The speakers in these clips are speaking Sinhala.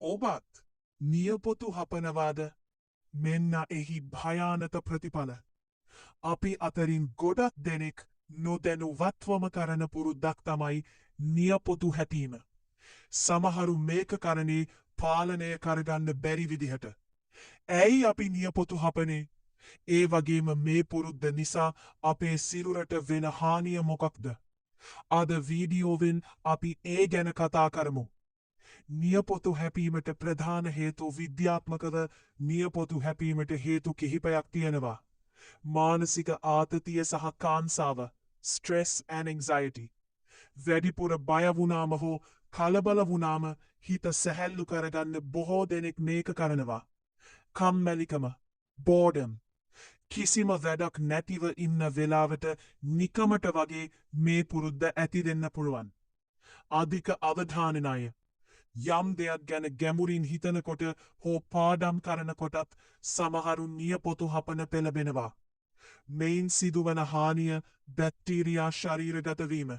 ඔබත් නියපොතු හපනවාද මෙන්න එහි භයානක ප්‍රතිඵල. අපි අතරින් ගොඩක් දෙනෙක් නොදැනුවත්වම කරන පුරුද්දක් තමයි නියපොතු හැපීම. සමහරු මේක කරන්නේ පාලනය කරගන්න බැරි විදිහට. ඇයි අපි නියපොතු හපනේ? ඒ වගේම මේ පුරුද්ද නිසා අපේ සිරුරට වෙන හානිය මොකක්ද? අද වීඩියෝවෙන් අපි ඒ ගැන කතා කරමු. නියපොතු හැපීමට ප්‍රධාන හේතු විද්‍යාත්මකව නියපොතු හැපීමට හේතු කිහිපයක් තියෙනවා. මානසික ආතතිය සහ කාන්සාව, stress and anxiety. වැඩිපුර බය වුණාම හෝ කලබල වුණාම හිත සැහැල්ලු කරගන්න බොහෝ දෙනෙක් මේක කරනවා. කම්මැලිකම, boredom. කිසිම වැඩක් නැතිව ඉන්න වෙලාවට නිකමට වගේ මේ පුරුද්ද ඇති දෙන්න පුළුවන්. අධික අවධානනය. යම් දෙයක් ගැන ගැඹුරින් හිතනකොට හෝ පාඩම් කරනකොටත් සමහරු නියපොතු හපන පෙළඹෙනවා. මෙයින් සිදුවන හානිය බැක්ටීරියා ශරීරගත වීම.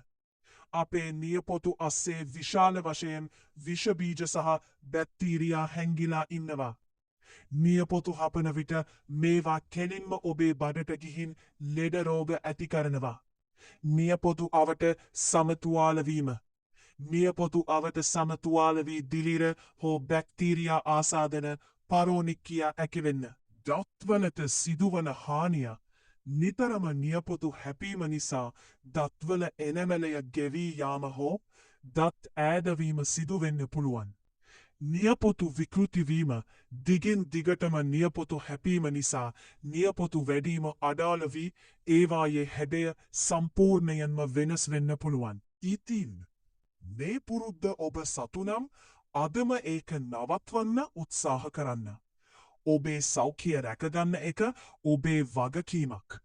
අපේ නියපොතු අස්සේ විශාල වශයෙන් විෂ බීජ සහ බැක්ටීරියා හැංගිලා ඉන්නවා. නියපොතු හපන විට මේවා කෙලින්ම ඔබේ බඩට ගිහින් ලෙඩ රෝග ඇති කරනවා. නියපොතු අවට සමතුවාල වීම. නියපොතු අවට සමතුවාල වී දිලිර හෝ බැක්ටීරියා ආසාදන පරෝනික්කියා ඇකිවෙන්න. දත්වලට සිදුවන හානිය. නිතරම නියපොතු හැපීම නිසා දත්වල එනමැලය ගෙවී යාම හෝ දත් ඈදවීම සිදුවෙන්න පුළුවන්. නියපොතු විකෘතිවීම. දිගින් දිගටම නියපොතු හැපීම නිසා නියපොතු වැඩීම අඩාල වී ඒවායේ හැඩය සම්පූර්ණයෙන්ම වෙනස් වෙන්න පුළුවන්. ඉතින් මේ පුරුද්ද ඔබ සතුනම් අදම ඒක නවත්වන්න උත්සාහ කරන්න. ඔබේ සෞඛ්‍ය රැකගන්න එක ඔබේ වගකීමක්.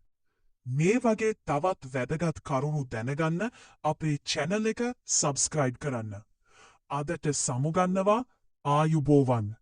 මේ වගේ තවත් වැදගත් කරුණු දැනගන්න අපේ channel එක subscribe කරන්න. අදට සමුගන්නවා ආයුබෝවන්.